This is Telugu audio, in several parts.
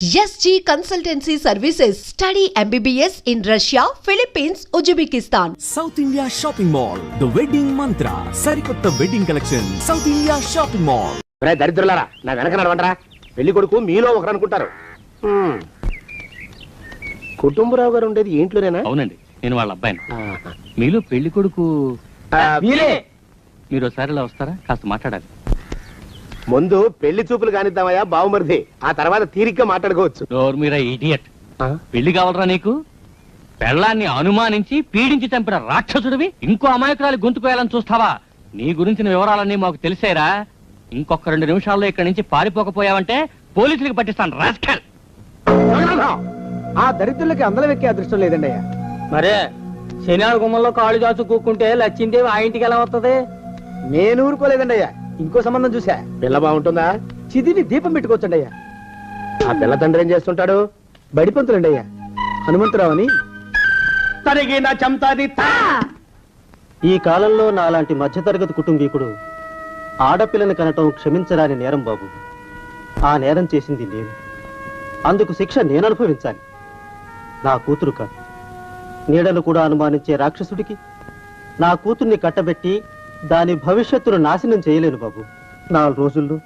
SG Consultancy Services. Study MBBS in Russia, Philippines, Uzbekistan. South India Shopping Mall, The Wedding Mantra. Sarikotta Wedding Collection, South India Shopping Mall. రే దరిద్రులారా, నా వెనక నడవంటరా. పెళ్లి కొడుకు మీలో ఒకరు అనుకుంటారు. కుటుంబరావు గారు ఉండేది ఏంట్లోనేనా? అవునండి, నేను వాళ్ళ అబ్బాయిని. మీలో పెళ్లి కొడుకు మీరు ఒకసారి ఇలా వస్తారా? కాస్త మాట్లాడాలి. ముందు పెళ్లి చూపులు కానిద్దామయ్యా బావుమరిది, ఆ తర్వాత తీరిగ్గా మాట్లాడుకోవచ్చు. మీరా ఇడియట్. పెళ్లి కావాలరా నీకు? పెళ్ళాన్ని అనుమానించి పీడించి చంపిన రాక్షసుడివి ఇంకో అమాయకురాలు గొంతుకోయాలని చూస్తావా? నీ గురించిన వివరాలన్నీ మాకు తెలిసేరా. ఇంకొక 2 నిమిషాల్లో ఇక్కడి నుంచి పారిపోకపోయావంటే పోలీసులకు పట్టిస్తాను. రాస్కల్. ఆ దరిద్రులకి అందలం ఎక్కే అదృష్టం లేదండి అయ్యా. మరే శనివారం గుమ్మంలో కాళ్ళు దాచు కూకుంటే లచ్చిందేవి ఆ ఇంటికి ఎలా వస్తుంది? నేను ఊరుకోలేదండి అయ్యా. ఇంకో సంబంధం చూసా. పిల్ల బాగుంటుందా? చిదిని దీపం పెట్టుకోవచ్చండి అయ్యా. ఆ పిల్ల తండ్రి ఏం చేస్తుంటాడు? బడిపంతులండి అయ్యా, హనుమంతరావు అని. తరిగిన చంతాది. ఈ కాలంలో నాలాంటి మధ్యతరగతి కుటుంబీకుడు ఆడపిల్లని కనటం క్షమించరాని నేరం బాబు. ఆ నేరం చేసింది నేను. అందుకు శిక్ష నేను అనుభవించాలి, నా కూతురు కాదు. నీడను కూడా అనుమానించే రాక్షసుడికి నా కూతుర్ని కట్టబెట్టి దాని భవిష్యత్తును నాశనం చేయలేను బాబు. 4 రోజుల్లో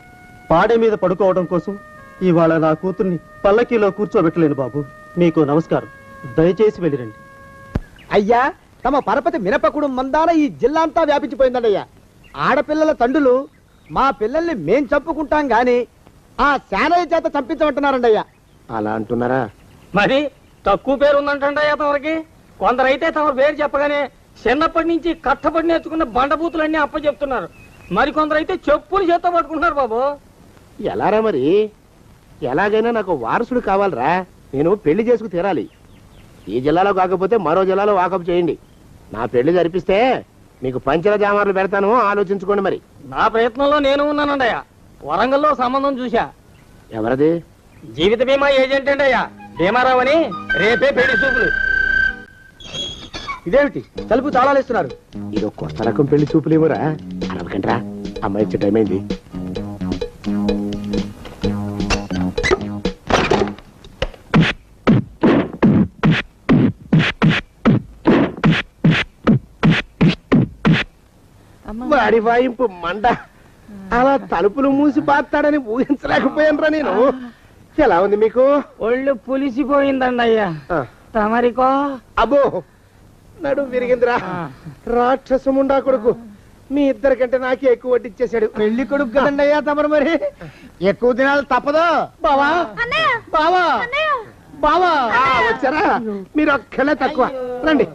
పాడే మీద పడుకోవడం కోసం ఇవాళ నా కూతుర్ని పల్లకీలో కూర్చోబెట్టలేను బాబు. మీకు నమస్కారం, దయచేసి వెళ్ళిరండి. అయ్యా, తమ పరపతి మినపకుడు మందాన ఈ జిల్లా అంతా వ్యాపించిపోయిందండి అయ్యా. ఆడపిల్లల తండ్రులు మా పిల్లల్ని మేం చంపుకుంటాం గాని ఆ శానయ్య చేత చంపించమంటున్నారండి అయ్యా. అలా అంటున్నారా? మరి తక్కువ పేరు ఉందంటయ్యా తమరికి. కొందరైతే తమ పేరు చెప్పగానే చిన్నప్పటి నుంచి కట్టబడి నేర్చుకున్న బండబూతులన్నీ అప్పచెప్తున్నారు. మరి కొందరైతే చెప్పులు చేత్తో పట్టుకుంటున్నారు బాబు. ఎలారా మరి? ఎలాగైనా నాకు వారసుడు కావాలరా. నేను పెళ్లి చేసుకు తీరాలి. ఈ జిల్లాలో కాకపోతే మరో జిల్లాలో వాకప్ చేయండి. నా పెళ్లి జరిపిస్తే మీకు పంచల జామార్లు పెడతాను, ఆలోచించుకోండి. మరి నా ప్రయత్నంలో నేను ఉన్నానండయ్యా. వరంగల్లో సంబంధం చూశా. ఎవరది? జీవిత బీమా ఏజెంట్ అండి అయ్యా, భీమారావు అని. రేపే పెళ్లి చూపులు. ఇదేమిటి తలుపు తాళాలేస్తున్నారు? ఇది కొత్త రకం పెళ్లి చూపులేమోరా. అరవకంట్రా, అమ్మాయి వచ్చే టైం అయింది. వాడి వాయింపు మండ. అలా తలుపులు మూసి పాతాడని ఊహించలేకపోయానురా నేను. ఎలా ఉంది మీకు? ఒళ్ళు పులిసిపోయిందండి అయ్యా. తమరికో? అబ్బో, నడు విరిగిందిరా. రాక్షసముండా కొడుకు మీ ఇద్దరికంటే నాకే ఎక్కువ వడ్డిచ్చేశాడు. పెళ్లి కొడుకు కదండి అయ్యా తమరు, మరి ఎక్కువ దినాలు తప్పదు. బావా బావా బావా, వచ్చారా? మీరు ఒక్కలే తక్కువ. రండి.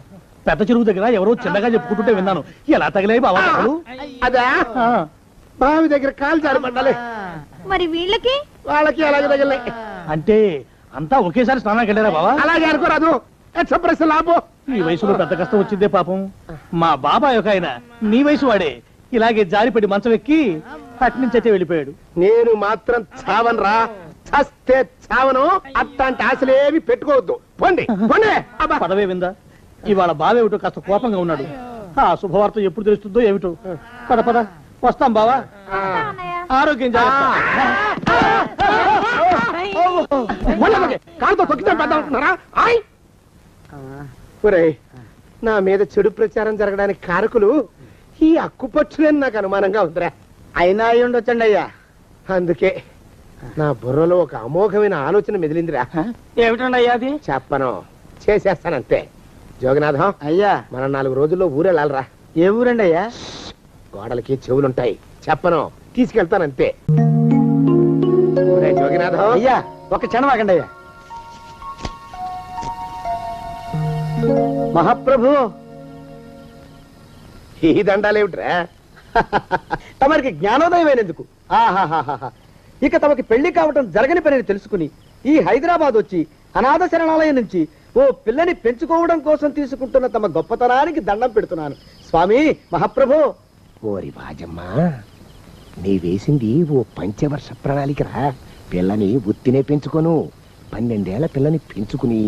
పెద్ద చెరువు దగ్గర ఎవరో చిన్నగా చెప్పుకుంటుంటే విన్నాను. ఎలా తగిలాయి బాబా? అదా బావి దగ్గర కాలు జారి పడ్డాలి. మరి వీళ్ళకి వాళ్ళకి అలాగే తగిలే. అంటే అంతా ఒకేసారి స్నానానికి వెళ్ళారా బావా? అలాగే అనుకోరాదు. ప్రశ్న లాభం. ఈ వయసులో పెద్ద కష్టం వచ్చిందే పాపం. మా బాబాయ్ ఒక ఆయన నీ వయసు వాడే ఇలాగే జారిపడి మంచం ఎక్కి అట్నుంచి అయితే వెళ్ళిపోయాడు. నేను మాత్రం చావనరా. చస్తే చావను. అట్లాంటి ఆశలేవి పెట్టుకోవద్దు. పోండి పోండి. పదవే విందా, ఇవాళ బావేమిటో కాస్త కోపంగా ఉన్నాడు. ఆ శుభవార్త ఎప్పుడు తెలుస్తుందో ఏమిటో. పద పద, వస్తాం బావా. ఆరోగ్యం జాగ్రత్త. కాలుతో తొక్కితే పెద్ద ఉంటున్నారా? ఒరేయ్, నా మీద చెడు ప్రచారం జరగడానికి కారకులు ఈ అక్కుపచ్చులని నాకు అనుమానంగా ఉందిరా. అయినా అయి ఉండొచ్చండి అయ్యా. అందుకే నా బుర్రలో ఒక అమోఘమైన ఆలోచన మెదిలిందిరా. ఏమిటండి అయ్యా అది? చెప్పను, చేసేస్తానంతే. జోగనాథం అయ్యా, మనం 4 రోజుల్లో ఊరెళ్ళాలరా. ఏ ఊరండి అయ్యా? గోడలకి చెవులుంటాయి, చెప్పను, తీసుకెళ్తానంతే. జోగినాథం అయ్యా, ఒక క్షణం ఆగండి అయ్యా. మహాప్రభు, ఈ దండాలేమిట్రా? తమరికి జ్ఞానోదయమైనందుకు. ఆహాహాహా, ఇక తమకి పెళ్లి కావటం జరగని పనిని తెలుసుకుని ఈ హైదరాబాద్ వచ్చి అనాథ శరణాలయం నుంచి ఓ పిల్లని పెంచుకోవడం కోసం తీసుకుంటున్న తమ గొప్పతనానికి దండం పెడుతున్నాను స్వామి. మహాప్రభు. ఓరి బాజమ్మా, నీ వేసింది ఓ పంచవర్ష ప్రణాళికరా. పిల్లని ఉత్తినే పెంచుకోను. 12 ఏళ్ల పిల్లని పెంచుకుని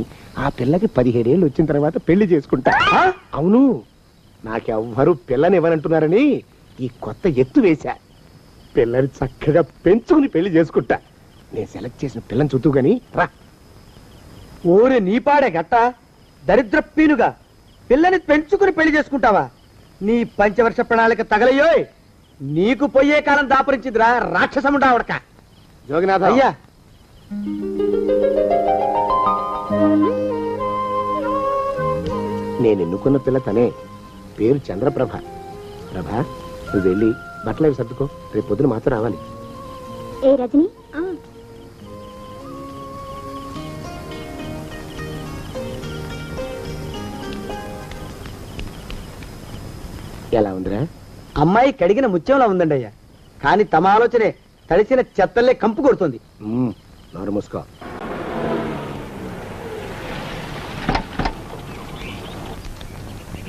ఆ పిల్లకి 17 ఏళ్ళు వచ్చిన తర్వాత పెళ్లి చేసుకుంటా. అవును, నాకెవ్వరూ పిల్లనివ్వనంటున్నారని ఈ కొత్త ఎత్తు వేశా. పిల్లని చక్కగా పెంచుకుని పెళ్లి చేసుకుంటా. నేను సెలెక్ట్ చేసిన పిల్లని చుట్టూ గాని రా. ఊరి నీపాడే గట్ట దరిద్ర పీనుగా పిల్లని పెంచుకుని పెళ్లి చేసుకుంటావా? నీ పంచవర్ష ప్రణాళిక తగలయ్యోయ్. నీకు పోయే కాలం దాపరించిందిరా రాక్షసముండా ఉడక. జోగినాథ అయ్యా నేను ఎన్నుకున్న పిల్ల తనే. పేరు చంద్రప్రభ. ప్రభ, నువ్వు వెళ్ళి బట్టలు అవి సర్దుకో. రేపు పొద్దున మాతో రావాలి. ఏ రజని ఎలా ఉందిరా? అమ్మాయి కడిగిన ముత్యంలా ఉందండి అయ్యా. కానీ తమ ఆలోచనే తడిసిన చెత్తల్లే కంపు కొడుతుంది. నోరు మూసుకో.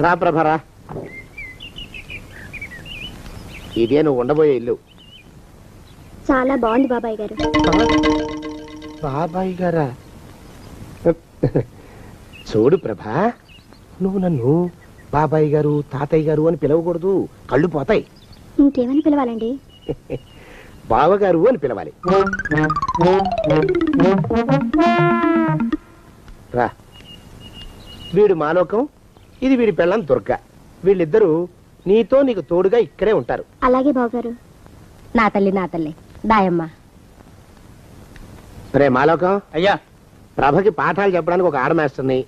రా ప్రభ రా. ఇదే నువ్వు ఉండబోయే ఇల్లు. చాలా బాగుంది బాబాయ్ గారు. బాబాయ్ గారా? చూడు ప్రభా, నువ్వు నన్ను బాబాయ్ గారు తాతయ్య గారు అని పిలవకూడదు, కళ్ళు పోతాయి. ఇంకేమని పిలవాలండి? బావగారు అని పిలవాలి. రా. వీడు మాలోకం, ఇది వీడి పెళ్ళం దుర్గ. వీళ్ళిద్దరూ నీతో నీకు తోడుగా ఇక్కడే ఉంటారు. అలాగే బావగారు. నా తల్లి దాయమ్మ. రే మాలోకం, అయ్యా ప్రభకి పాఠాలు చెప్పడానికి ఒక ఆడ మాస్టర్ని,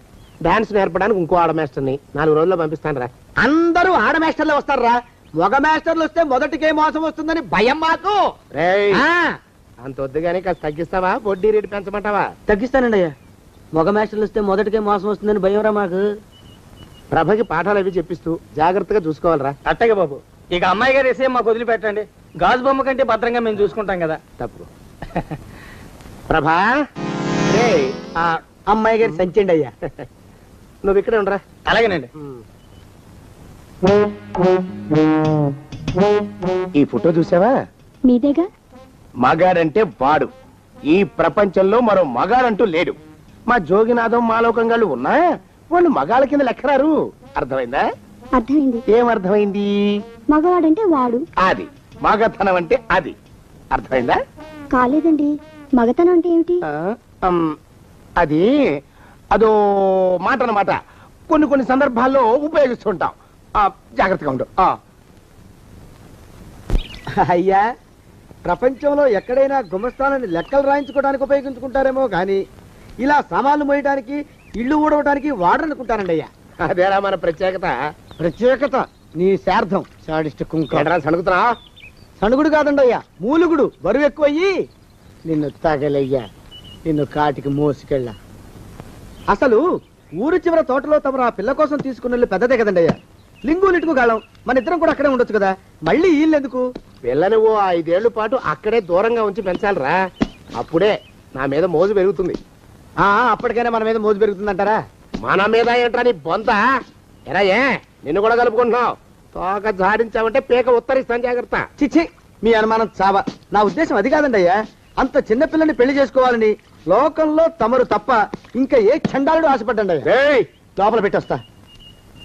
డాన్స్ నేర్పడానికి ఇంకో ఆడ మాస్టర్ని 4 రోజుల్లో పంపిస్తాను రా. అందరూ ఆడ మాస్టర్లు వస్తారా? మగ మాస్టర్లు వస్తే మొదటికే మోసం వస్తుందని భయం మాకు. రేయ్, ఆ, అంత వద్దుగానే కాస్త తగ్గిస్తావా? వడ్డీ రేటు పెంచమంటావా? తగ్గిస్తానండి అయ్యా. మగ మాస్టర్లు వస్తే మొదటికే మోసం వస్తుందని భయం రా మాకు. ప్రభకి పాఠాలు అవి చెప్పిస్తూ జాగ్రత్తగా చూసుకోవాలరా. అట్టగే బాబు. ఇక అమ్మాయి గారు వేసే మాకు వదిలిపెట్టండి. గాజు బొమ్మ కంటే భద్రంగా మేము చూసుకుంటాం కదా. తప్పు. ప్రభా, రే, ఆ అమ్మాయి గారి సంచండి అయ్యా. నువ్వు ఇక్కడే ఉండరా. అలాగేనండి. ఈ ఫోటో చూసావా? మీదేగా. మగాడంటే వాడు. ఈ ప్రపంచంలో మరో మగాడంటూ లేడు. మా జోగినాథం మాలోకంగాళ్ళు ఉన్నా వాళ్ళు మగాళ్ళ కింద లెక్కరారు. అర్థమైందా? అర్థమైంది. ఏం అర్థమైంది? మగవాడంటే వాడు. అది మగతనం అంటే అది. అర్థమైందా? కాలేదండి. మగతనం అంటే ఏమిటి? అది అదో మాట అన్నమాట. కొన్ని సందర్భాల్లో ఉపయోగిస్తుంటాం. జాగ్రత్తగా ఉండు. అయ్యా, ప్రపంచంలో ఎక్కడైనా గుమస్థానాన్ని లెక్కలు రాయించుకోవడానికి ఉపయోగించుకుంటారేమో కానీ ఇలా సామాన్లు మోయడానికి, ఇల్లు ఊడవడానికి వాడరనుకుంటారండి అయ్యా. అదేరా మన ప్రత్యేకత. ప్రత్యేకత నీ శార్థం సాడిస్ట్ కుంక. ఎడరా సణుకుతున్నా? సణుగుడు కాదండి అయ్యా, మూలుగుడు. బరువు ఎక్కువయ్యి నిన్ను తగలయ్యా, నిన్ను కాటికి మోసుకెళ్ళా. అసలు ఊరు చివర తోటలో తమరు ఆ పిల్ల కోసం తీసుకున్న పెద్దదే కదండి అయ్యా. లింగు లిటుకు గాళం. మన ఇద్దరం కూడా అక్కడే ఉండొచ్చు కదా. మళ్ళీ వీళ్ళు ఎందుకు? పిల్లని ఓ 5 ఏళ్ల పాటు అక్కడే దూరంగా ఉంచి పెంచాలిరా. అప్పుడే నా మీద మోజు పెరుగుతుంది. అప్పటికైనా మన మీద మోజు పెరుగుతుందంటారా? మన మీద ఏంట్రా నీ బొంత? ఎరా ఏ నిన్ను కూడా కలుపుకుంటున్నావు? తోక జాడించావంటే పీక ఉత్తరిస్తాను, జాగ్రత్త. చిచ్చి, మీ అనుమానం చావా. నా ఉద్దేశం అది కాదండి అయ్యా. అంత చిన్న పిల్లని పెళ్లి చేసుకోవాలని లోకంలో తమరు తప్ప ఇంకా ఏ చండాలుడు ఆశపడ్డండి అయ్యా. ఏయ్, లోపల పెట్టొస్తా.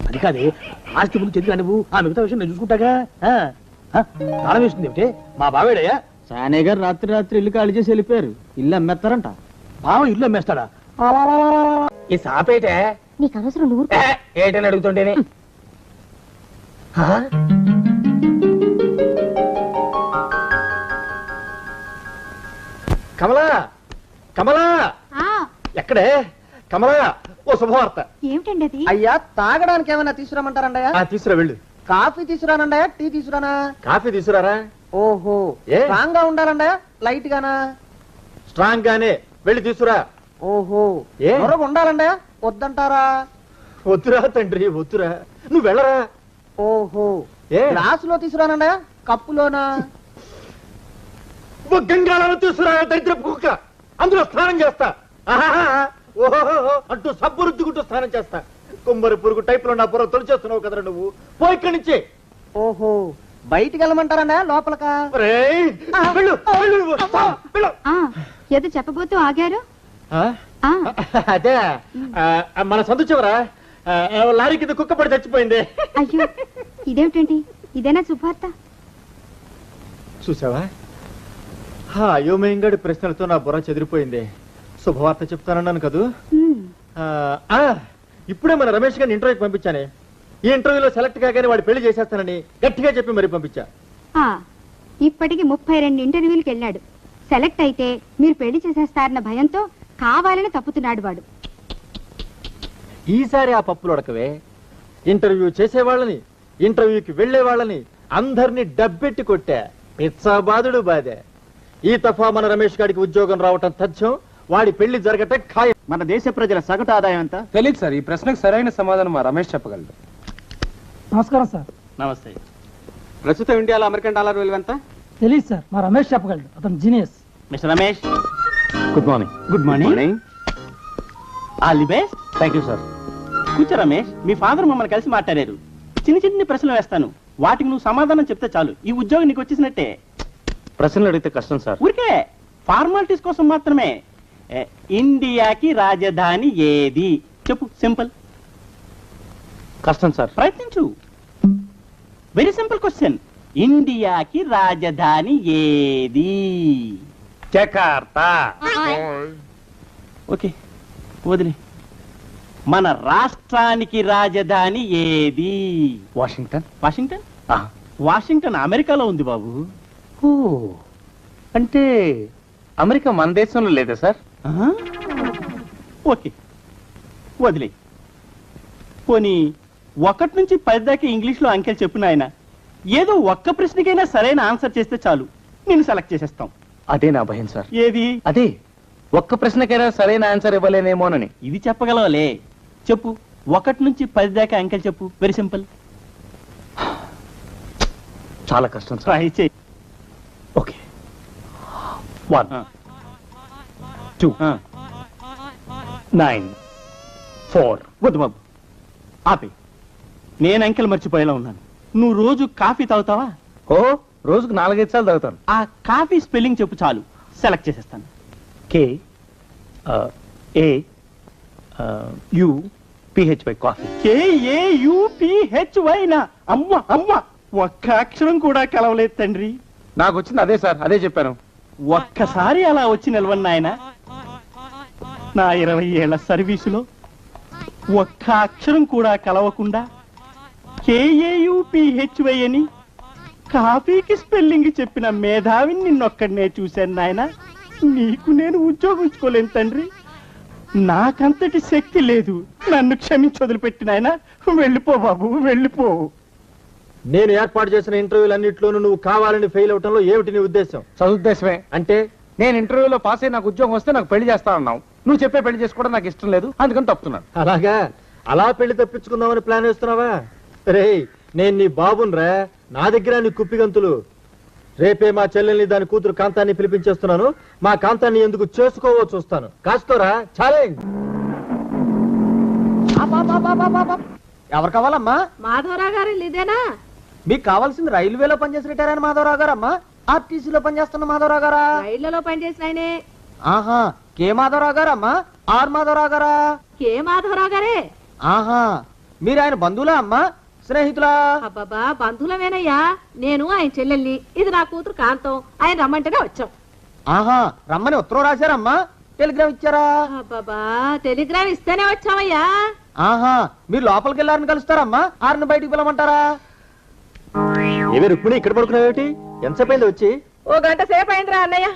అది కాదే, ఆస్తి ముందు చెందుగా నువ్వు ఆ మిగతా విషయం నేను చూసుకుంటాగా. తాళం వేస్తుంది ఏమిటి? మా బావేడయ్యా. సానే గారు రాత్రి ఇల్లు ఖాళీ చేసి వెళ్ళిపోయారు. ఇల్లు అమ్మేస్తారంట. బావ ఇల్లు అమ్మేస్తాడా? ఈ సాపేటే నీకు అవసరం నువ్వు. ఏంటని అడుగుతుంటేనే. కమలా, కమలా, ఎక్కడే కమలా? ఓ శుభవార్త. ఏమిటండి అది? అయ్యా, తాగడానికి ఏమైనా తీసుకురామంటారండయ్యా? తీసుకురా వెళ్ళు. కాఫీ తీసుకురానండయా, టీ తీసుకురానా? కాఫీ తీసుకురారా. ఓహో, ఏ? స్ట్రాంగ్ గా ఉండాలండయా, లైట్ గానా? స్ట్రాంగ్ గానే వెళ్ళి తీసుకురా. ఓహో, ఏ? మరొక ఉండాలండయా, వద్దంటారా? వద్దురా తండ్రి, వద్దురా. నువ్వు వెళ్ళరా. ఓహో, ఏ? గ్లాసులో తీసుకురానండయా, కప్పులోనా? గంగాళాలు తీసుకురా దరిద్రపు కుక్క. అందులో స్నానం చేస్తా. ఓహో అంటూ సబ్బు రుద్దుకుంటూ స్నానం చేస్తా. కుమ్మరి పురుగు టైప్ లో నా పొర తొలిచేస్తున్నావు కదరా నువ్వు. పో ఇక్కడి నుంచి. ఓహో, బయటికి వెళ్ళమంటారండయా, లోపలకా? రేయ్, వెళ్ళు, వెళ్ళు, వెళ్ళు. ఏదో చెప్పబోతూ ఆగారు. అదే మన సందు చివరా లారీ కింద కుక్క పడి చచ్చిపోయింది. అయ్యో, ఇదేమిటండి? ఇదేనా శుభార్త? చూసావా, అయోమయంగాడి ప్రశ్నలతో నా బుర్ర చెదిరిపోయింది. శుభవార్త చెప్తానన్నాను కదూ. ఇప్పుడే మన రమేష్ గారిని ఇంటర్వ్యూకి పంపించానే. ఈ ఇంటర్వ్యూలో సెలెక్ట్ కాగానే వాడు పెళ్లి చేసేస్తానని గట్టిగా చెప్పి మరి పంపించా. ఇప్పటికి 32 ఇంటర్వ్యూలకు వెళ్ళాడు. సెలెక్ట్ అయితే మీరు పెళ్లి చేసేస్తారన్న భయంతో కావాలని తప్పుతున్నాడు వాడు. ఈసారి ఆ పప్పులు ఉడకవే. ఇంటర్వ్యూ చేసేవాళ్ళని, ఇంటర్వ్యూకి వెళ్లే వాళ్ళని అందరినీ డబ్బెట్టి కొట్టా. పిచ్చాబాదుడు బాధే. ఈ తఫా మన రమేష్ గారికి ఉద్యోగం రావటం తథ్యం. వాడి పెళ్లి జరగటం ఖాయం. మన దేశ ప్రజల సగటు ఆదాయం ఎంత? తెలియదు సార్. ఈ ప్రశ్నకు సరైన సమాధానం మా రమేష్ చెప్పగలడు. నమస్కారం సార్. నమస్తే. ప్రస్తుతం ఇండియాలో అమెరికన్ డాలర్ విలువ ఎంత? తెలియదు సార్, మా రమేష్ చెప్పగలడు. అతను genius. Mister Ramesh, good morning. Good morning. All the best. Thank you sir. కూర్చో రమేష్. మీ ఫాదర్ మమ్మల్ని కలిసి మాట్లాడారు. చిన్న చిన్న ప్రశ్నలు వేస్తాను, వాటికి నువ్వు సమాధానం చెప్తే చాలు. ఈ ఉద్యోగం నీకు వచ్చేసినట్టే. ప్రశ్నలు అడిగితే కష్టం సార్. ఊరికే ఫార్మాలిటీస్ కోసం మాత్రమే. ఇండియాకి రాజధాని ఏది చెప్పు. సింపుల్. కష్టం సార్. ప్రయత్నించు. Very simple question. ఇండియాకి రాజధాని ఏది? జకార్తా. ఓకే, వదిలే. మన రాష్ట్రానికి రాజధాని ఏది? వాషింగ్టన్. వాషింగ్టన్? వాషింగ్టన్ అమెరికాలో ఉంది బాబు. అంటే అమెరికా మన దేశంలో లేదా సార్? ఓకే, వదిలే. పోనీ 1 నుంచి 10 దాకా ఇంగ్లీష్లో అంకెలు చెప్పు నాయన. ఏదో ఒక్క ప్రశ్నకైనా సరైన ఆన్సర్ చేస్తే చాలు, నిన్ను సెలెక్ట్ చేసేస్తాం. అదే నా భయం సార్. ఏది? అదే ఒక్క ప్రశ్నకైనా సరైన ఆన్సర్ ఇవ్వలేనేమోనని. ఇది చెప్పగలవలే. చెప్పు. 1 నుంచి 10 దాకా అంకెలు చెప్పు. Very simple. చాలా కష్టం సార్. ట్రై చేయి. ఓకే. 1 2 9 4. వద్దు బాబు, ఆపే. నేను అంకెలు మర్చిపోయేలా ఉన్నాను. నువ్వు రోజు కాఫీ తాగుతావా? ఓ, రోజుకు 4-5 సార్లు తాగుతాను. ఆ కాఫీ స్పెల్లింగ్ చెప్పు చాలు, సెలెక్ట్ చేసేస్తాను. KAUPHY coffee. KAUPHY నా? అమ్మ అమ్మ, ఒక్క అక్షరం కూడా కలవలేదు తండ్రి. నాకు వచ్చింది అదే సార్, అదే చెప్పాను. ఒక్కసారి అలా వచ్చి నిలవన్న ఆయన. నా 20 ఏళ్ల సర్వీసులో ఒక్క అక్షరం కూడా కలవకుండా KAUPHY అని కాఫీకి స్పెల్లింగ్ చెప్పిన మేధావిని నిన్నొక్కడనే చూశాను నాయన. నీకు నేను ఉద్యోగం ఇచ్చుకోలేను తండ్రి. నాకంతటి శక్తి లేదు. నన్ను క్షమించి వదిలిపెట్టిన ఆయన. వెళ్ళిపో బాబు, వెళ్ళిపో. నేను ఏర్పాటు చేసిన ఇంటర్వ్యూలన్నింటిలోనూ నువ్వు కావాలని ఫెయిల్ అవటంలో ఏమిటి నీ ఉద్దేశం? చదువుద్దేశమే. అంటే నేను ఇంటర్వ్యూలో పాస్ అయ్యి నాకు ఉద్యోగం వస్తే నాకు పెళ్లి చేస్తానన్నావు. నువ్వు చెప్పే పెళ్లి చేసుకోవడం నాకు ఇష్టం లేదు, అందుకని తప్పుతున్నాను. అలాగా? అలా పెళ్లి తప్పించుకుందామని ప్లాన్ వేస్తున్నావా? రే, నేను నీ బాబునరా, నా దగ్గర నీ కుప్పిగంతులు. రేపే మా చెల్లెల్ని, దాని కూతురు కాంతాన్ని పిలిపించేస్తున్నాను. మా కాంతాన్ని ఎందుకు చేసుకోవో చూస్తాను. కాస్తోరా ఛాలెంజ్. ఎవరు కావాలమ్మా? మాధవరావు గారు ఇదేనా? మీకు కావాల్సింది రైల్వేలో పనిచేసి రిటైర్ అయిన మాధవరావు గారమ్మా, ఆర్టీసీలో పనిచేస్తున్న మాధవరావు గారా? రైళ్లలో పనిచేసిన ఆయనే. ఆహా, కే మాధవరావు గారమ్మా? ఆర్ మాధవరావు గారా? కే మాధవరావు గారే. ఆహా, మీరు ఆయన బంధువులా అమ్మా, స్నేహితులా? అబ్బాబా, బంధువులమేనయ్యా. నేను ఆయన చెల్లెల్ని, ఇది నా కూతురు కాంతం. ఆయన రమ్మంటేనే వచ్చాం. ఆహా, రమ్మని ఉత్తరం రాశారమ్మా? టెలిగ్రామ్ ఇచ్చారా? అబ్బాబా, టెలిగ్రామ్ ఇస్తేనే వచ్చామయ్యా. ఆహా, మీరు లోపలికి వెళ్ళారని కలుస్తారమ్మా, ఆరిని బయటికి పిలవమంటారా? ఏమి రుక్మిణి ఇక్కడ పడుకున్నావేటి? ఎంతసేపు అయింది వచ్చి? 1 గంట సేపు అయిందిరా అన్నయ్య.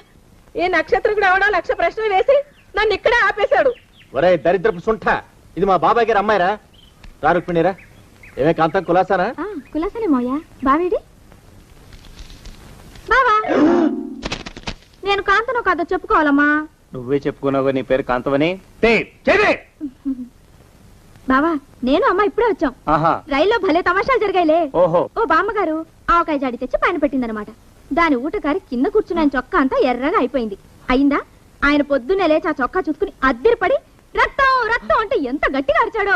ఈ నక్షత్రుడు ఎవడో 1,00,000 ప్రశ్నలు వేసి నన్ను ఇక్కడే ఆపేశాడు. ఒరే దరిద్రపు సుంఠ, ఇది మా బాబాయ్ గారు అమ్మాయిరా. రా రుక్మిణిరా. ఏమే కాంతం, కులాసానా? కులాసనే మోయా. బావేడి? బావా, నేను కాంతనో కాదో చెప్పుకోవాలమ్మా. నువ్వే చెప్పుకున్నావు నీ పేరు కాంతవని. బావా, నేను అమ్మ ఇప్పుడే వచ్చాం. ఆహా, రైల్లో భలే తమాషాలు జరిగాయిలే. ఓహో. ఓ బామ్మగారు ఆవకాయ జాడి తెచ్చి పైన పెట్టిందనమాట. దాని ఊటకారి కింద కూర్చున్న ఆయన చొక్కా అంతా ఎర్రగా అయిపోయింది. అయిందా? ఆయన పొద్దున్నే లేచి ఆ చొక్కా చూసుకుని అద్దిరిపడి రక్తం రక్తం అంటే ఎంత గట్టిగా అరిచాడో.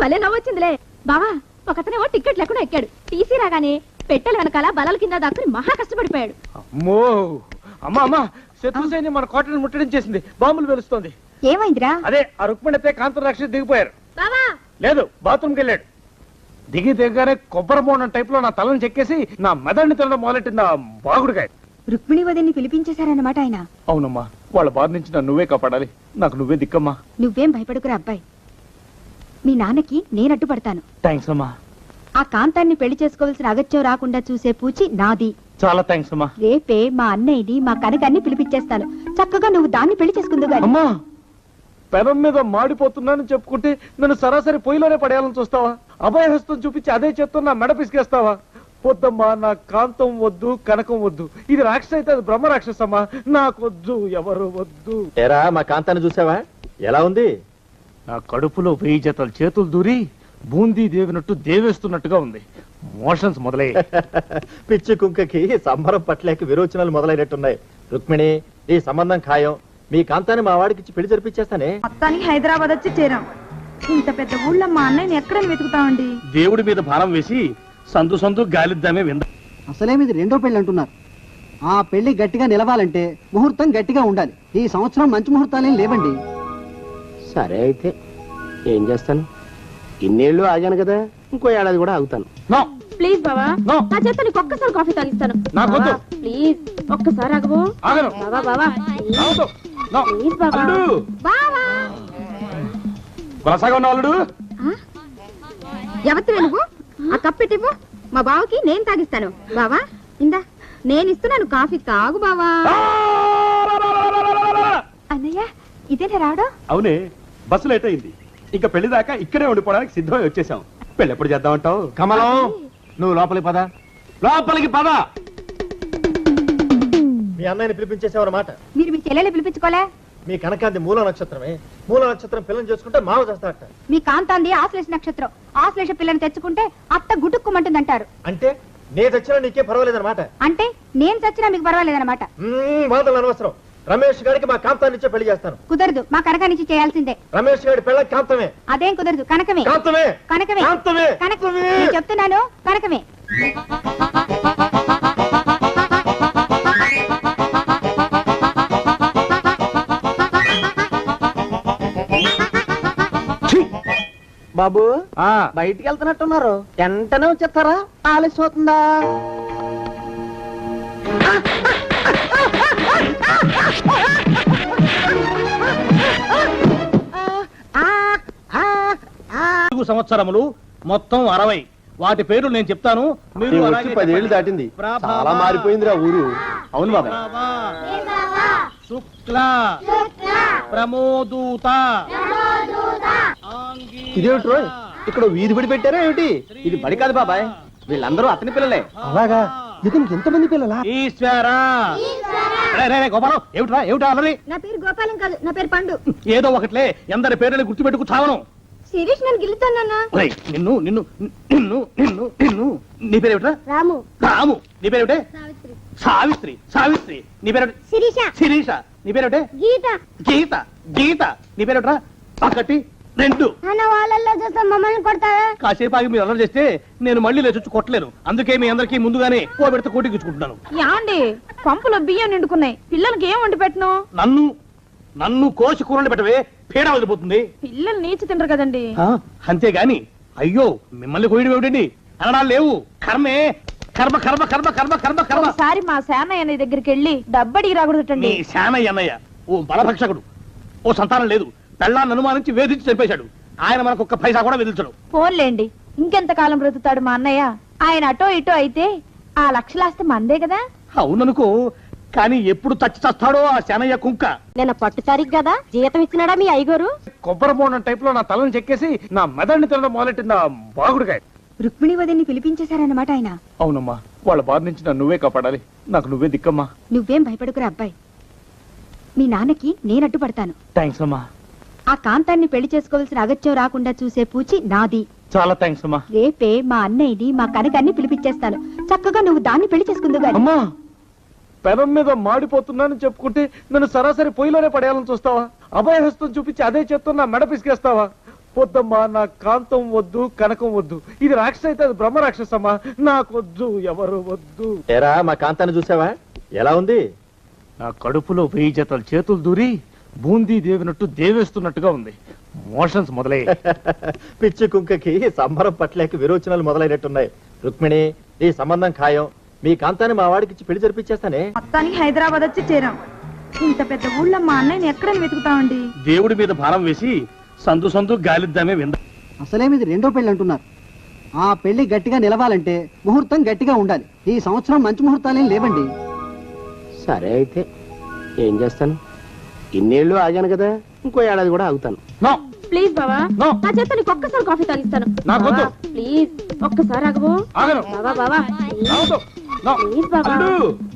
భలే నవ్వొచ్చిందిలే. బావా, ఒకతనేమో టికెట్ లేకుండా ఎక్కాడు. టీసీ రాగానే పెట్టెల వెనకాల బలల కింద దాక్కుని మహా కష్టపడిపోయాడు. అమ్మో, అమ్మా అమ్మా, శత్రు సైన్యం మన కోటను ముట్టడించేసింది. బాంబులు వెలుస్తోంది. ఏమైందిరా? అదే ఆ రుక్మిణితే కాంతం రక్ష దిగిపోయారు. బావా, లేదు, బాత్రూమ్కి వెళ్ళాడు. దిగగానే కొబ్బరి బోండం టైప్ లో నా తలను చెక్కేసి నా మెదడుని తినడం మొదలెట్టింది ఆ బాగుడుకాయ. రుక్మిణి వదిన్ని పిలిపించేశారన్నమాట ఆయన. అవునమ్మా, వాళ్ళ బారి నుంచి నన్ను నువ్వే కాపాడాలి. నాకు నువ్వే దిక్కమ్మా. నువ్వేం భయపడుకురా అబ్బాయి. మీ నాన్నకి నేను అడ్డుపడతాను. థ్యాంక్స్ అమ్మా. ఆ కాంతాన్ని పెళ్లి చేసుకోవాల్సిన అగత్యం రాకుండా చూసే పూచి నాది. చాలా థ్యాంక్స్ అమ్మా. రేపే మా అన్నయ్యని మా కనకాన్ని పిలిపించేస్తాను. చక్కగా నువ్వు దాన్ని పెళ్లి చేసుకుందు గాని. అమ్మా, పెనం మీద మాడిపోతున్నానని చెప్పుకుంటే నన్ను సరాసరి పొయ్యిలోనే పడేయాలని చూస్తావా? అభయహస్తం చూపించి అదే చేత్తో నా మెడ పిసికేస్తావా? వద్దమ్మా, నా కాంతం వద్దు, కనకం వద్దు. ఇది రాక్షస అయితే అది బ్రహ్మ రాక్షసమ్మా. నాకొద్దు, ఎవరు వద్దు. ఏరా మా కాంతాన్ని చూసావా? ఎలా ఉంది? నా కడుపులో 1000 జతల చేతులు దూరి బూందీ దేవినట్టు దేవేస్తున్నట్టుగా ఉంది. మోషన్స్ మొదలయ్యాయి. పిచ్చి కుంకకి సంబరం పట్లేక విరోచనాలు మొదలైనట్టున్నాయి. రుక్మిణి, ఈ సంబంధం ఖాయం. మీ కాంతాన్ని మా వాడికి పెళ్లి జరిపించేస్తానే. మొత్తానికి హైదరాబాద్ వచ్చి చేరాం. ఇంత పెద్ద ఊళ్ళో మా అన్నయ్యని ఎక్కడ వెతుకుతామండి? దేవుడి మీద భారం వేసి సందు సందు గాలిద్దామే వింద. అసలేమి ఇది రెండో పెళ్లి అంటున్నారు. ఆ పెళ్లి గట్టిగా నిలవాలంటే ముహూర్తం గట్టిగా ఉండాలి. ఈ సంవత్సరం మంచి ముహూర్తాలేం లేవండి. సరే అయితే ఏం చేస్తాను? ఇన్నేళ్ళు ఆగాను కదా, ఇంకో ఏడాది కూడా ఆగుతాను. ప్లీజ్ బావా, No. నా చేత నీకు ఒక్కసారి కాఫీ తాగిస్తాను. నాకొద్దు. ప్లీజ్ ఒక్కసారి ఆగవు. ఆగను. బావా బావా రావద్దు. No. ప్లీజ్ బావా. అల్లుడు. బావా వరసగా ఉన్న అల్లుడు. ఎవరివే నువ్వు? ఆ కప్పెట్టివ్వు, మా బావకి నేను తాగిస్తాను. బావా ఇందా, నేను ఇస్తున్నాను కాఫీ, తాగు బావా. అన్నయ్య ఇదేనా రావడం? అవునే, బస్సు లేట్ అయింది. ఇంకా పెళ్లి దాకా ఇక్కడే ఉండిపోవడానికి సిద్ధమై వచ్చేసాం. పెళ్లి ఎప్పుడు చేద్దామంటావు? కమలం, నువ్వు లోపలికి పద. లోపలికి పద. మీ అన్నయ్యని పిలిపించేసావన్నమాట. మీరు మీ చెల్లెలు పిలిపించుకోలే? మీ కనకాంతి మూల నక్షత్రమే. మూల నక్షత్రం పిల్లని చేసుకుంటే మావ చేస్తాడట. మీ కాంతాంది ఆశ్లేష నక్షత్రం. ఆశ్లేష పిల్లని తెచ్చుకుంటే అత్త గుటుక్కుమంటుందంటారు. అంటే నే తెచ్చినా నీకే పర్వాలేదన్నమాట. అంటే నేను చచ్చినా మీకు పర్వాలేదన్నమాట. వాదనలు అనవసరం. రమేష్ గారికి మా కాంతాన్ని ఇచ్చే పెళ్లి చేస్తాను. కుదరదు, మా కనకానిచ్చి చేయాల్సిందే. రమేష్ గారి పెళ్ళ కాంతమే. అదేం కుదరదు, కనకమే. కాంతమే. కనకమే. కాంతమే. కనకమే. నేను చెప్తున్నాను, కనకమే. బాబు, బయటికి వెళ్తున్నట్టున్నారు. వెంటనే వచ్చేస్తారా? ఆలస్యం అవుతుందా? సంవత్సరములు మొత్తం 60. వాటి పేర్లు నేను చెప్తాను, మీరు అలాగే 10 ఏళ్ళు దాటింది. చాలా మారిపోయిందిరా ఊరు. అవును బాబా. శుక్ల ప్రమోదూత. ఇదేమిటి రోయ్, ఇక్కడ వీధి బడి పెట్టారా ఏమిటి? ఇది బడి కాదు బాబాయ్, వీళ్ళందరూ అతని పిల్లలే. అలాగా? ఇతనికి ఎంతమంది పిల్లలా? ఈశ్వరా. గోపాలం, ఏమిటా అలరి? నా పేరు గోపాలం కాదు, నా పేరు పండు. ఏదో ఒకట్లే, ఎందరి పేర్లని గుర్తుపెట్టుకు చావను. శిరీష్ నన్ను గిల్లుతానన్నా. నిన్ను నిన్ను నిన్ను నిన్ను నిన్ను నీ పేరేమిట్రా? రాము. రాము. నీ పేరేమిటే? సావిత్రి. సావిత్రి. నీ పేరేమిటి? శిరీష. శిరీష. నీ పేరేమిటే? గీత. గీత. గీత. నీ పేరేమిట్రా? ఒకటి 2. అన్న వాళ్ళల్లో చూస్తే మమ్మల్ని కొడతావా? కాసేపు ఆగి మీరు అల్లరి చేస్తే నేను మళ్ళీ లేచొచ్చి కొట్టలేను. అందుకే మీ అందరికీ ముందుగానే ఓ పెడితే కోటి గుచ్చుకుంటున్నాను. యాండి, పంపులో బియ్యం నిండుకున్నాయి, పిల్లలకి ఏం వండి పెట్టను? నన్ను కోసి కూరలు పెట్టవే, పీడ వదిలిపోతుంది. పిల్లలు నీచి తింటారు కదండి. అంతేగాని అయ్యో మిమ్మల్ని కోయడం ఏమిటండి అనడాలు లేవు. కర్మే, కర్మ కర్మ కర్మ కర్మ కర్మ కర్మ. ఒకసారి మా శానయ్య అన్నయ్య దగ్గరికి వెళ్ళి డబ్బడికి రాకూడదటండి. నీ శానయ్య అన్నయ్య ఓ బలభక్షకుడు, ఓ సంతానం లేదు, పెళ్ళాన్ని అనుమానించి వేధించి చంపేశాడు. ఆయన మనకు ఒక్క పైసా కూడా విధించడు. ఫోన్లేండి, ఇంకెంత కాలం బ్రతుకుతాడు మా అన్నయ్య? ఆయన అటో ఇటో అయితే ఆ లక్షలాస్తే మందే కదా. అవుననుకో, కానీ ఎప్పుడు చస్తాడో ఆ శానయ్య కుంక. నేను పట్టు తారీఖు కదా, జీతం ఇచ్చినాడా మీ అయ్యగారు? కొబ్బరి బోనం టైప్ లో నా తలను చెక్కేసి నా మెదడిని తినడం మొదలెట్టింది ఆ బాగుడుగా. రుక్మిణి వదిన్ని పిలిపించేశారన్నమాట ఆయన. అవునమ్మా, వాళ్ళ బారి నుంచి నన్ను నువ్వే కాపాడాలి. నాకు నువ్వే దిక్కమ్మా. నువ్వేం భయపడుకురా అబ్బాయి. మీ నాన్నకి నేను అడ్డుపడతాను. థ్యాంక్స్ అమ్మా. ఆ కాంతాన్ని పెళ్లి చేసుకోవాల్సిన అగత్యం రాకుండా చూసే పూచి నాది. చాలా థ్యాంక్స్ అమ్మా. రేపే మా అన్నయ్యని మా కనకాన్ని పిలిపించేస్తాను. చక్కగా నువ్వు దాన్ని పెళ్లి చేసుకుందు గాని. అమ్మా, పెనం మీద మాడిపోతున్నానని చెప్పుకుంటే నన్ను సరాసరి పొయ్యిలోనే పడేయాలని చూస్తావా? అభయహస్తం చూపించి అదే చేత్తో నా మెడ పిసికేస్తావా? వద్దమ్మా, నా కాంతం వద్దు, కనకం వద్దు. ఇది రాక్షస అయితే అది బ్రహ్మ రాక్షసమ్మా. నాకొద్దు, ఎవరు వద్దు. ఏరా మా కాంతాన్ని చూసావా? ఎలా ఉంది? నా కడుపులో 1000 జతల చేతులు దూరి బూందీ దేవినట్టు దేవేస్తున్నట్టుగా ఉంది. మోషన్స్ మొదలయ్యాయి. పిచ్చి కుంకకి సంబరం పట్లేక విరోచనాలు మొదలైనట్టున్నాయి. రుక్మిణి, ఈ సంబంధం ఖాయం. మీ కాంతాన్ని మా వాడికి ఇచ్చి పెళ్లి జరిపించేస్తానే. మొత్తానికి హైదరాబాద్ వచ్చి చేరాం. ఇంత పెద్ద ఊళ్ళో మా అన్నయ్యని ఎక్కడ వెతుకుతామండి? దేవుడి మీద భారం వేసి సందు గాలిద్దామే వింద. అసలేమిది రెండో పెళ్లి అంటున్నారు. ఆ పెళ్లి గట్టిగా నిలవాలంటే ముహూర్తం గట్టిగా ఉండాలి. ఈ సంవత్సరం మంచి ముహూర్తాలేం లేవండి. సరే అయితే ఏం చేస్తాను, ఇన్నేళ్ళు ఆగాను కదా, ఇంకో ఏడాది కూడా ఆగుతాను. ప్లీజ్ బావా, నా చేత నీకు ఒక్కసారి కాఫీ తాగిస్తాను. నాకొద్దు. ప్లీజ్ ఒక్కసారి ఆగబో. ఆగను. బావా బావా ప్లీజ్ బావా.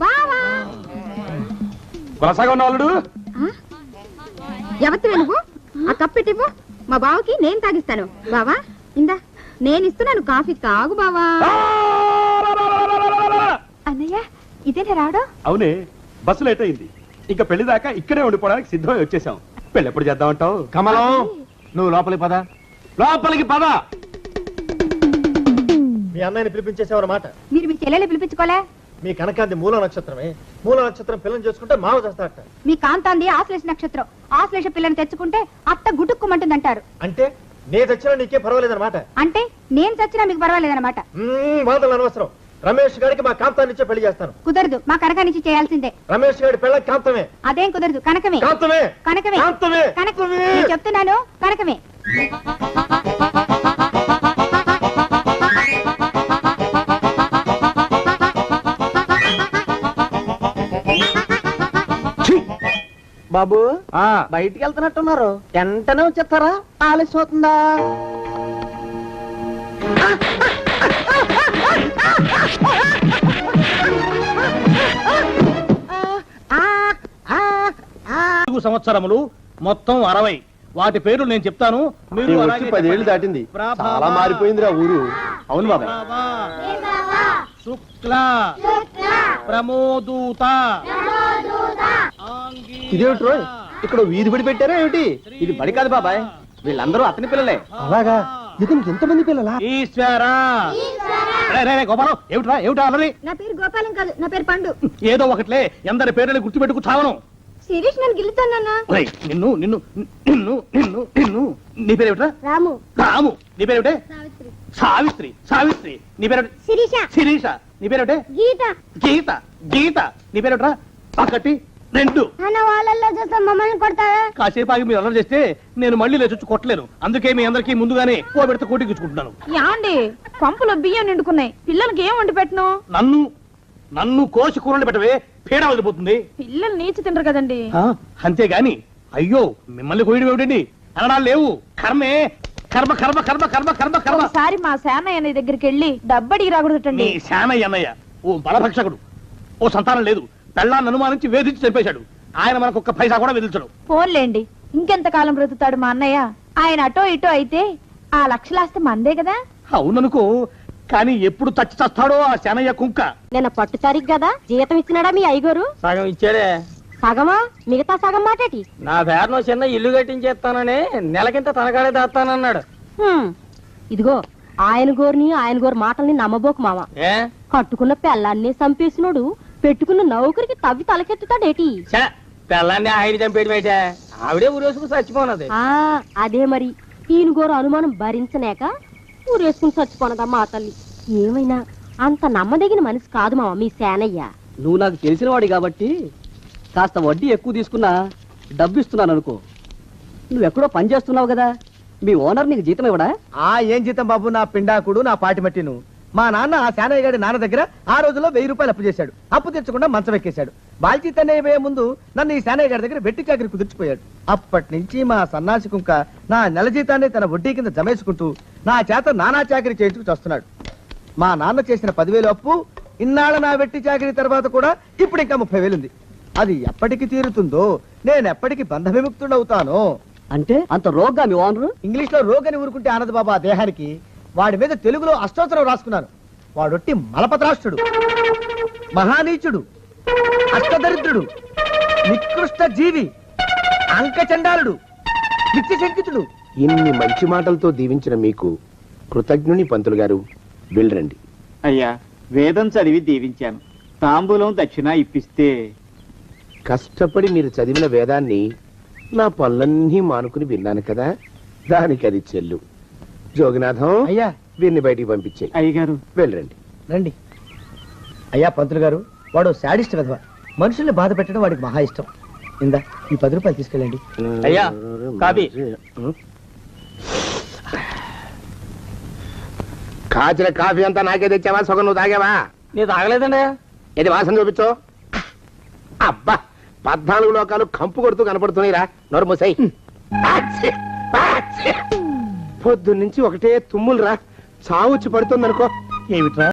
బావా కొనసాగా ఉన్న అల్లుడు. ఎవరివే నువ్వు? ఆ కప్పెట్టివ్వు, మా బావకి నేను తాగిస్తాను. బావా ఇందా నేను ఇస్తున్నాను కాఫీ, తాగు బావా. అన్నయ్య ఇదేనా రావడం? అవునే, బస్సు లేట్ అయింది. ఇంకా పెళ్లి దాకా ఇక్కడే ఉండిపోవడానికి సిద్ధమై వచ్చేసాం. పెళ్లి ఎప్పుడు చేద్దామంటావు? కమలం, నువ్వు లోపలికి పద. లోపలికి పద. మీ అన్నయ్యని పిలిపించేసేవారు మాట. మీరు మీ చెల్లెలు పిలిపించుకోలే? మీ కనకాంతి మూల నక్షత్రమే. మూల నక్షత్రం పిల్లని చేసుకుంటే మావ చేస్తారట. మీ కాంతాంది ఆశ్లేష నక్షత్రం. ఆశ్లేష పిల్లని తెచ్చుకుంటే అత్త గుటుక్కుమంటుందంటారు. అంటే నే తెచ్చినా నీకే పర్వాలేదన్నమాట. అంటే నేను చచ్చినా మీకు పర్వాలేదన్నమాట. వాదనలు అనవసరం. రమేష్ గారికి మా కాంతాన్నిచ్చే పెళ్లి చేస్తాను. కుదరదు, మా కనకానిచ్చి చేయాల్సిందే. రమేష్ గారి పెళ్ళ కాంతమే. అదేం కుదరదు, కనకమే. కాంతమే. కనకమే. కాంతమే. కనకమే. నేను చెప్తున్నాను, కనకమే. బాబు బయటికి వెళ్తున్నట్టున్నారు, వెంటనే వచ్చేస్తారా? ఆలస్యం అవుతుందా? సంవత్సరములు మొత్తం 60. వాటి పేర్లు నేను చెప్తాను, మీరు అలాగే 10 ఏళ్ళు దాటింది. చాలా మారిపోయిందిరా ఊరు. అవును బాబా. శుక్ల ప్రమోదూత. ఇదేమిటి రోయ్, ఇక్కడ వీధి బడి పెట్టారా ఏమిటి? ఇది బడి కాదు బాబాయ్, వీళ్ళందరూ అతని పిల్లలే. అలాగా? ఇతనికి ఎంతమంది పిల్లలా? ఈశ్వరా. గోపాలం, ఏమిటా అన్నది? నా పేరు గోపాలం కాదు, నా పేరు పండు. ఏదో ఒకట్లే, ఎందరి పేర్లని గుర్తుపెట్టుకు చావను. శిరీష్ నన్ను గిల్లుతానన్నా. నిన్ను నిన్ను నిన్ను నిన్ను నిన్ను నీ పేరేమిట్రా? రాము. రాము. నీ పేరేమిటే? సావిత్రి. సావిత్రి. నీ పేరు? శిరీష. శిరీష. నీ పేరేమిటే? గీత. గీత. గీత. నీ పేరేమిట్రా? ఒకటి 2. అన్న వాళ్ళల్లో చూస్తే మమ్మల్ని కొడతావా? కాసేపు ఆగి మీరు అల్లరి చేస్తే నేను మళ్ళీ లేచొచ్చి కొట్టలేను. అందుకే మీ అందరికీ ముందుగానే ఓ పెడితే కోటికిచ్చుకుంటున్నాను. యాండి పంపులో బియ్యం నిండుకున్నాయి, పిల్లలకి ఏం వండి పెట్టను? నన్ను కోసి కూరలు పెట్టవే, పీడ వదిలిపోతుంది. పిల్లలు నీచి తినరు కదండి. అంతేగాని అయ్యో మిమ్మల్ని కోయడం ఏమిటండి? అనడాలు లేవు. కర్మే. కర్మ కర్మ కర్మ కర్మ కర్మ కర్మ. ఒకసారి మా సేనయ్య దగ్గరికి వెళ్ళి డబ్బడికి రాకూడదటండి. నీ శానయ్య అన్నయ్య ఓ బలభక్షకుడు, ఓ సంతానం లేదు, పెళ్ళాన్ని అనుమానించి వేధించి చంపేశాడు. ఆయన మనకు ఒక్క పైసా కూడా విధించడు. ఫోన్లేండి, ఇంకెంత కాలం బ్రతుకుతాడు మా అన్నయ్య? ఆయన అటో ఇటో అయితే ఆ లక్షలాస్తే మందే కదా. అవుననుకో, కానీ ఎప్పుడు చచ్చి చస్తాడో ఆ శానయ్య కుంక. నిన్న పట్టు తారీఖు కదా, జీతం ఇచ్చినాడా మీ అయ్యగారు? సగం ఇచ్చాడే. సగమా? మిగతా సగం మాటేటి? నా పేరును చిన్న ఇల్లు కట్టించేస్తానని నెలకింత తనకాడే దాస్తానన్నాడు. ఇదిగో ఆయన గోరు మాటల్ని నమ్మబోకు మామ. ఏ కట్టుకున్న పెళ్ళాన్ని చంపేసినోడు పెట్టుకున్న నౌకరికి తవ్వి తలకెత్తుతాడేటి? పిల్లాన్ని ఆయన చంపేయడం అయితే ఆవిడే ఊరేసుకుని చచ్చిపోనది. అదే మరి, ఈయన గోరు అనుమానం భరించలేక ఊరేసుకుని చచ్చిపోనదా మా తల్లి. ఏమైనా అంత నమ్మదగిన మనిషి కాదు మామ మీ సేనయ్య. నువ్వు నాకు తెలిసిన వాడి కాబట్టి కాస్త వడ్డీ ఎక్కువ తీసుకున్నా డబ్బు ఇస్తున్నాను అనుకో. నువ్వెక్కడో పని చేస్తున్నావు కదా, మీ ఓనర్ నీకు జీతం ఇవ్వడా? ఏం జీతం బాబు, నా పిండాకుడు, నా పాటి మట్టిను. మా నాన్న ఆ శానయ్య గారి నాన్న దగ్గర ఆ రోజుల్లో 1000 రూపాయలు అప్పు చేశాడు. అప్పు తెచ్చకుండా మంచం ఎక్కేశాడు. బాల్చీతన్నయ్య పోయే ముందు నన్ను ఈ శానయ్య గారి దగ్గర వెట్టి చాకరి కుదిర్చిపోయాడు. అప్పటి నుంచి మా సన్నాసి కుంక నా నెల జీతాన్ని తన వడ్డీ కింద జమేసుకుంటూ నా చేత నానా చాకరీ చేయించుకు వస్తున్నాడు. మా నాన్న చేసిన 10,000 అప్పు ఇన్నాళ్ళ నా వెట్టి చాకరీ తర్వాత కూడా ఇప్పుడు ఇంకా 30,000 ఉంది. అది ఎప్పటికి తీరుతుందో, నేను ఎప్పటికి బంధ విముక్తుడవుతానో. అంటే అంత రోగ్గా మీ ఓనరు? ఇంగ్లీష్ లో రోగని ఊరుకుంటే ఆనదు బాబా దేహానికి. వాడి మీద తెలుగులో అష్టోత్తరం రాసుకున్నాను. వాడొట్టి మలపత్రాష్ట్రుడు, మహానీచుడు, అష్టదరిద్రుడు, నికృష్ట జీవి, అంకచండాలుడు, నిత్యశంకితుడు. ఇన్ని మంచి మాటలతో దీవించిన మీకు కృతజ్ఞుని పంతులు గారు. వెళ్ళరండి. అయ్యా, వేదం చదివి దీవించాను, తాంబూలం దక్షిణ ఇప్పిస్తే. కష్టపడి మీరు చదివిన వేదాన్ని నా పనులన్నీ మానుకుని విన్నాను కదా, దానికి అది చెల్లు. జోగినాథం, అయ్యా, వీరిని బయటికి పంపించే. అయ్యగారు వెళ్ళరండి. రండి. అయ్యా పంతులు గారు, వాడు శాడిస్ట్ విధవ. మనుషుల్ని బాధ పెట్టడం వాడికి మహా ఇష్టం. ఇందా ఈ 10 రూపాయలు తీసుకెళ్ళండి. అయ్యా కాపీ. కాచిన కాఫీ అంతా నాకే తెచ్చావా? సగం నువ్వు తాగావా? నేను తాగలేదండి. ఇది వాసన చూపించు. అబ్బా 14 లోకాలు కంపు కొడుతూ కనపడుతున్నాయిరా. నోరు మూసాయి. పొద్దున్నుంచి ఒకటే తుమ్ములు రా. చావుచ్చి పడుతుందనుకో. ఏమిట్రా